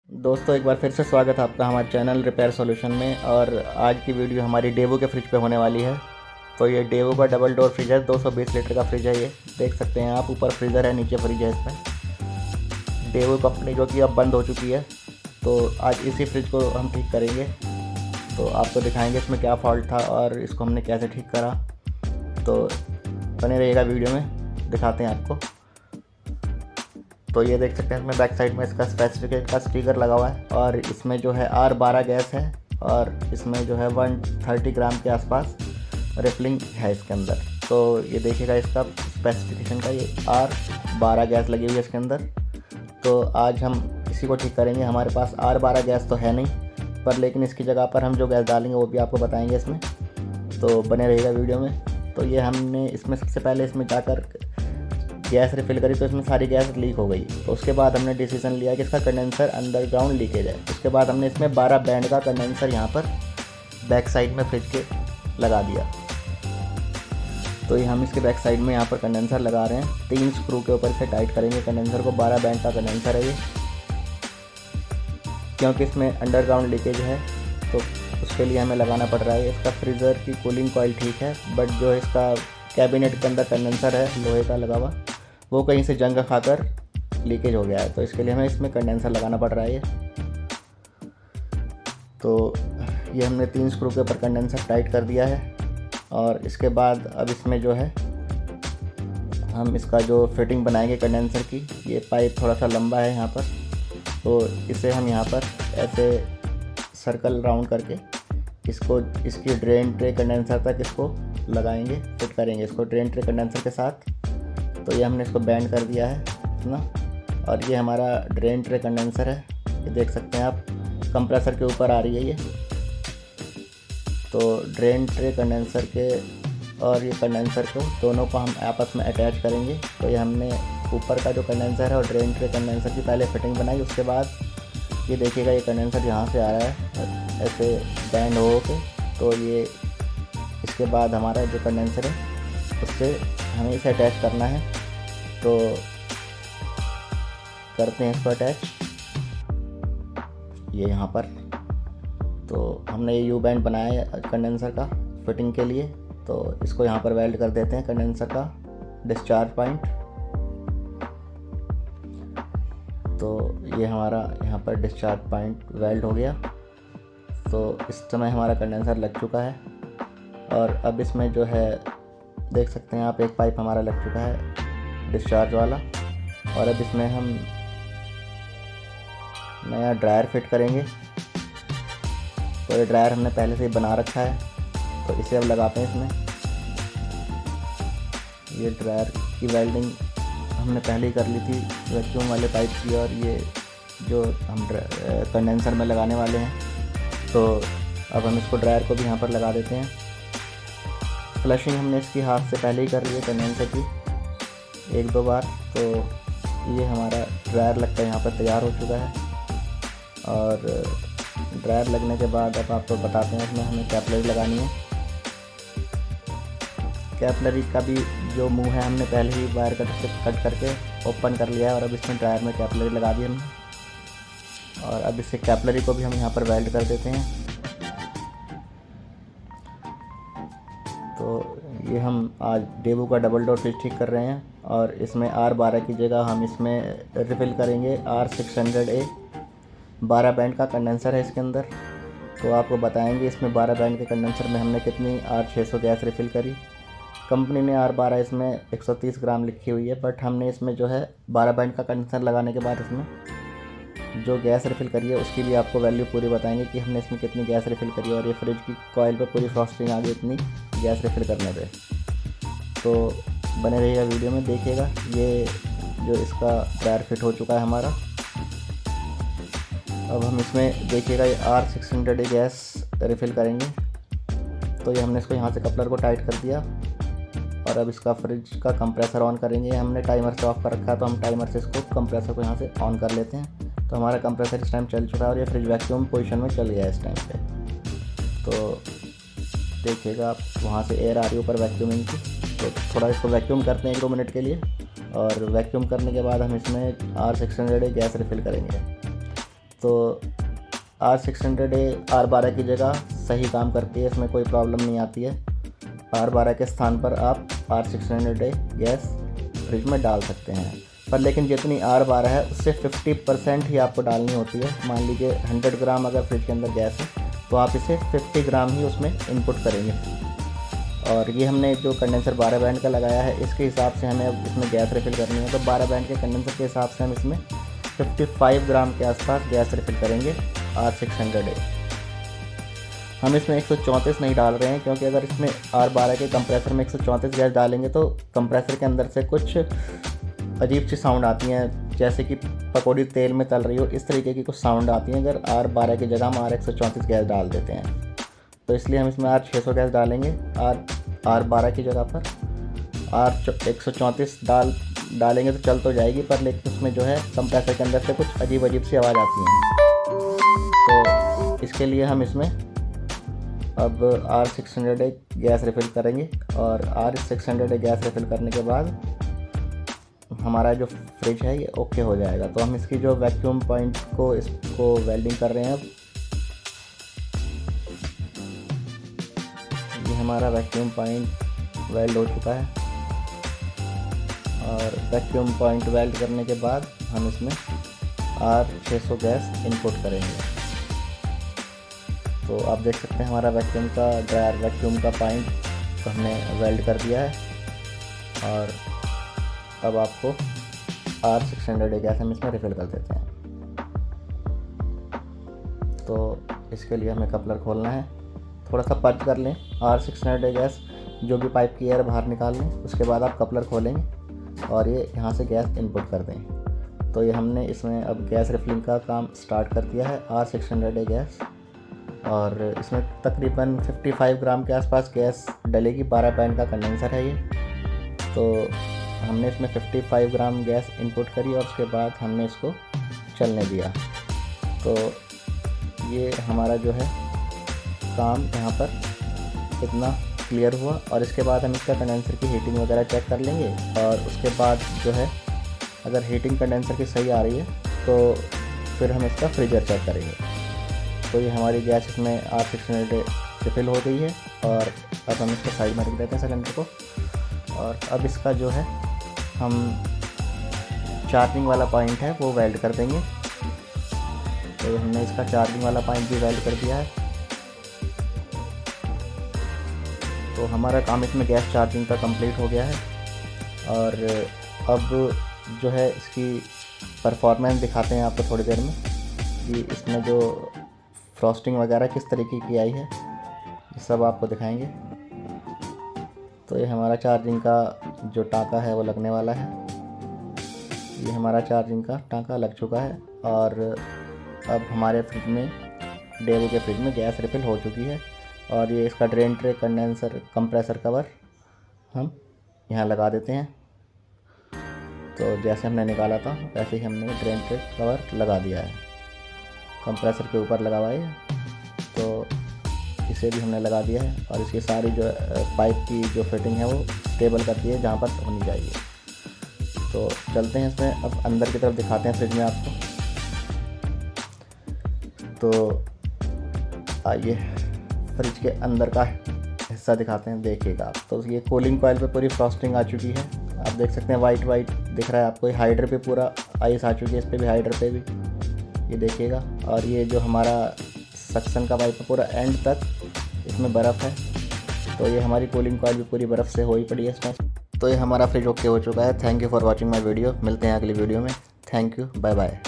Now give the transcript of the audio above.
दोस्तों एक बार फिर से स्वागत है आपका हमारे चैनल रिपेयर सॉल्यूशन में। और आज की वीडियो हमारी डेवो के फ्रिज पे होने वाली है। तो ये डेवो का डबल डोर फ्रिज है, 220 लीटर का फ्रिज है। ये देख सकते हैं आप, ऊपर फ्रीज़र है, नीचे फ्रिज है। इसमें डेवो कंपनी जो कि अब बंद हो चुकी है। तो आज इसी फ्रिज को हम ठीक करेंगे। तो आपको दिखाएंगे इसमें क्या फॉल्ट था और इसको हमने कैसे ठीक करा। तो बने रहिएगा वीडियो में, दिखाते हैं आपको। तो ये देख सकते हैं इसमें बैक साइड में इसका स्पेसिफिकेशन का स्टिकर लगा हुआ है और इसमें जो है R12 गैस है और इसमें जो है 130 ग्राम के आसपास रिफिलिंग है इसके अंदर। तो ये देखिएगा इसका स्पेसिफिकेशन का, ये R12 गैस लगी हुई है इसके अंदर। तो आज हम इसी को ठीक करेंगे। हमारे पास R12 गैस तो है नहीं, पर लेकिन इसकी जगह पर हम जो गैस डालेंगे वो भी आपको बताएंगे इसमें। तो बने रहिएगा वीडियो में। तो ये हमने इसमें सबसे पहले इसमें जाकर गैस रिफ़िल करी तो इसमें सारी गैस लीक हो गई। तो उसके बाद हमने डिसीजन लिया कि इसका कंडेंसर अंडरग्राउंड लीकेज है। उसके बाद हमने इसमें 12 बैंड का कंडेंसर यहाँ पर बैक साइड में फ्रिज के लगा दिया। तो ये हम इसके बैक साइड में यहाँ पर कंडेंसर लगा रहे हैं। 3 स्क्रू के ऊपर से टाइट करेंगे कंडेंसर को। 12 बैंड का कंडेंसर है ये, क्योंकि इसमें अंडरग्राउंड लीकेज है तो उसके लिए हमें लगाना पड़ रहा है। इसका फ्रीज़र की कूलिंग कॉइल ठीक है, बट जो इसका कैबिनेट के अंदर कंडेंसर है लोहे का लगा हुआ, वो कहीं से जंग खाकर लीकेज हो गया है। तो इसके लिए हमें इसमें कंडेंसर लगाना पड़ रहा है ये। तो ये हमने 3 स्क्रू के ऊपर कंडेंसर टाइट कर दिया है। और इसके बाद अब इसमें जो है हम इसका जो फिटिंग बनाएंगे कंडेंसर की, ये पाइप थोड़ा सा लंबा है यहाँ पर, तो इसे हम यहाँ पर ऐसे सर्कल राउंड करके इसको इसकी ड्रेन ट्रे कंडेंसर तक इसको लगाएंगे, फिट करेंगे इसको ड्रेन ट्रे कंडेंसर के साथ। तो ये हमने इसको बैंड कर दिया है इतना। और ये हमारा ड्रेन ट्रे कंडेंसर है, ये देख सकते हैं आप, कंप्रेसर के ऊपर आ रही है ये। तो ड्रेन ट्रे कंडेंसर के और ये कंडेंसर को दोनों को हम आपस में अटैच करेंगे। तो ये हमने ऊपर का जो कंडेंसर है और ड्रेन ट्रे कंडेंसर की पहले फिटिंग बनाई। उसके बाद ये देखिएगा ये कंडेंसर यहाँ से आ रहा है ऐसे बैंड हो के। तो ये इसके बाद हमारा जो कंडेंसर है उससे हमें इसे अटैच करना है। तो करते हैं इसको अटैच, ये यहाँ पर। तो हमने ये यू बैंड बनाया है कंडेंसर का फिटिंग के लिए। तो इसको यहाँ पर वेल्ड कर देते हैं कंडेंसर का डिस्चार्ज पॉइंट। तो ये हमारा यहाँ पर डिस्चार्ज पॉइंट वेल्ड हो गया। तो इस समय हमारा कंडेंसर लग चुका है। और अब इसमें जो है देख सकते हैं आप, एक पाइप हमारा लग चुका है डिस्चार्ज वाला। और अब इसमें हम नया ड्रायर फिट करेंगे। तो ये ड्रायर हमने पहले से ही बना रखा है, तो इसे अब लगाते हैं इसमें। ये ड्रायर की वेल्डिंग हमने पहले ही कर ली थी वैक्यूम वाले पाइप की, और ये जो हम कंडेंसर में लगाने वाले हैं। तो अब हम इसको ड्रायर को भी यहाँ पर लगा देते हैं। फ्लशिंग हमने इसकी हाथ से पहले ही कर ली है कंडेंसर की 1-2 बार। तो ये हमारा ड्रायर लगकर यहाँ पर तैयार हो चुका है। और ड्रायर लगने के बाद अब आपको बताते हैं इसमें हमें कैपलरी लगानी है। कैपलरी का भी जो मुंह है हमने पहले ही वायर कटर से कट करके ओपन कर लिया है। और अब इसमें ड्रायर में कैपलरी लगा दी हमने। और अब इससे कैपलरी को भी हम यहाँ पर वेल्ड कर देते हैं। तो ये हम आज डेवो का डबल डोर फ्रिज ठीक कर रहे हैं। और इसमें R12 की जगह हम इसमें रिफ़िल करेंगे R600A। 12 बैंड का कंडेंसर है इसके अंदर। तो आपको बताएंगे इसमें 12 बैंड के कंडेंसर में हमने कितनी R600 गैस रिफ़िल करी। कंपनी ने R12 इसमें 130 ग्राम लिखी हुई है, बट हमने इसमें जो है 12 बैंड का कंडेंसर लगाने के बाद इसमें जो गैस रिफ़िल करी है उसकी भी आपको वैल्यू पूरी बताएंगे कि हमने इसमें कितनी गैस रिफ़िल करी है। और ये फ्रिज की कॉइल पे पूरी फ्रॉस्टिंग आ गई इतनी गैस रिफ़िल करने पे। तो बने रहिएगा वीडियो में, देखिएगा ये जो इसका ड्रायर फिट हो चुका है हमारा। अब हम इसमें देखिएगा ये R600A गैस रिफ़िल करेंगे। तो ये हमने इसको यहाँ से कपलर को टाइट कर दिया। और अब इसका फ्रिज का कंप्रेसर ऑन करेंगे। हमने टाइमर से ऑफ कर रखा है, तो हम टाइमर से इसको कंप्रेसर को यहाँ से ऑन कर लेते हैं। तो हमारा कंप्रेसर इस टाइम चल चुका है और ये फ्रिज वैक्यूम पोजीशन में चल गया है इस टाइम पे। तो देखिएगा आप, वहाँ से एयर आ रही है ऊपर वैक्यूमिंग की। तो थोड़ा इसको वैक्यूम करते हैं 1-2 मिनट के लिए। और वैक्यूम करने के बाद हम इसमें R600A गैस रिफ़िल करेंगे। तो R600A R12 की जगह सही काम करती है, इसमें कोई प्रॉब्लम नहीं आती है। R12 के स्थान पर आप R600A गैस फ्रिज में डाल सकते हैं, पर लेकिन जितनी R12 है उससे 50% ही आपको डालनी होती है। मान लीजिए 100 ग्राम अगर फ्रिज के अंदर गैस है तो आप इसे 50 ग्राम ही उसमें इनपुट करेंगे। और ये हमने जो कंडेंसर 12 बैंड का लगाया है इसके हिसाब से हमें अब इसमें गैस रिफ़िल करनी है, तो 12 बैंड के कंडेंसर के हिसाब से हम इसमें 55 ग्राम के आसपास गैस रिफ़िल करेंगे R600A। हम इसमें 134 नहीं डाल रहे हैं, क्योंकि अगर इसमें R12 के कंप्रेसर में 134 गैस डालेंगे तो कंप्रेसर के अंदर से कुछ अजीब सी साउंड आती हैं, जैसे कि पकौड़ी तेल में तल रही हो, इस तरीके की कुछ साउंड आती हैं अगर R12 की जगह हम R134 गैस डाल देते हैं। तो इसलिए हम इसमें R600 गैस डालेंगे R12 की जगह पर। R134 डालेंगे तो चल तो जाएगी, पर लेकिन उसमें जो है कंप्रेसर के अंदर से कुछ अजीब सी आवाज़ आती है। तो इसके लिए हम इसमें अब R600A गैस रिफ़िल करेंगे, और R600A गैस रिफ़िल करने के बाद हमारा जो फ्रिज है ये ओके हो जाएगा। तो हम इसकी जो वैक्यूम पॉइंट को इसको वेल्डिंग कर रहे हैं। अब ये हमारा वैक्यूम पॉइंट वेल्ड हो चुका है, और वैक्यूम पॉइंट वेल्ड करने के बाद हम इसमें R600 गैस इनपुट करेंगे। तो आप देख सकते हैं हमारा वैक्यूम का ड्रायर वैक्यूम का पॉइंट हमने वेल्ड कर दिया है, और अब आपको R600A गैस हम इसमें रिफ़िल कर देते हैं। तो इसके लिए हमें कपलर खोलना है, थोड़ा सा पंच कर लें, R600A गैस जो भी पाइप की एयर बाहर निकाल लें, उसके बाद आप कपलर खोलेंगे और ये यहाँ से गैस इनपुट कर दें। तो ये हमने इसमें अब गैस रिफिलिंग का काम स्टार्ट कर दिया है R600A गैस, और इसमें तकरीबन 55 ग्राम के आसपास गैस डलेगी। 12 बैंड का कंडेंसर है ये। तो हमने इसमें 55 ग्राम गैस इनपुट करी और उसके बाद हमने इसको चलने दिया। तो ये हमारा जो है काम यहाँ पर इतना क्लियर हुआ, और इसके बाद हम इसका कंडेंसर की हीटिंग वगैरह चेक कर लेंगे, और उसके बाद जो है अगर हीटिंग कंडेंसर की सही आ रही है तो फिर हम इसका फ्रीजर चेक करेंगे। तो ये हमारी गैस इसमें R600A रिफिल हो गई है, और अब हम इसको साइड में रख देते हैं सिलेंडर को। और अब इसका जो है हम चार्जिंग वाला पॉइंट है वो वेल्ड कर देंगे। तो हमने इसका चार्जिंग वाला पॉइंट भी वेल्ड कर दिया है। तो हमारा काम इसमें गैस चार्जिंग का कंप्लीट हो गया है, और अब जो है इसकी परफॉर्मेंस दिखाते हैं आपको थोड़ी देर में कि इसमें जो फ्रॉस्टिंग वगैरह किस तरीके की आई है, ये सब आपको दिखाएंगे। तो ये हमारा चार्जिंग का जो टाँका है वो लगने वाला है। ये हमारा चार्जिंग का टाँका लग चुका है, और अब हमारे फ्रिज में डेवो के फ्रिज में गैस रिफिल हो चुकी है। और ये इसका drain tray condenser compressor cover हम यहाँ लगा देते हैं। तो जैसे हमने निकाला था वैसे ही हमने ड्रेन ट्रे कवर लगा दिया है, कंप्रेसर के ऊपर लगा हुआ है। तो इसे भी हमने लगा दिया है, और इसकी सारी जो पाइप की जो फिटिंग है वो स्टेबल कर दी है जहाँ पर होनी चाहिए। तो चलते हैं इसमें अब अंदर की तरफ दिखाते हैं फ्रिज में आपको। तो आइए फ्रिज के अंदर का हिस्सा दिखाते हैं, देखिएगा आप। तो ये कूलिंग कॉइल पे पूरी फ्रॉस्टिंग आ चुकी है, आप देख सकते हैं वाइट दिख रहा है आपको। हाइडर पे पूरा आइस आ चुकी है, इस पर भी हाइडर पे भी, ये देखिएगा। और ये जो हमारा सक्शन का पाइप है पूरा एंड तक इसमें बर्फ़ है। तो ये हमारी कूलिंग कॉइल भी पूरी बर्फ़ से हो ही पड़ी है इसमें। तो ये हमारा फ्रिज ओके हो चुका है। Thank you for watching my video. मिलते हैं अगली वीडियो में। Thank you, bye bye.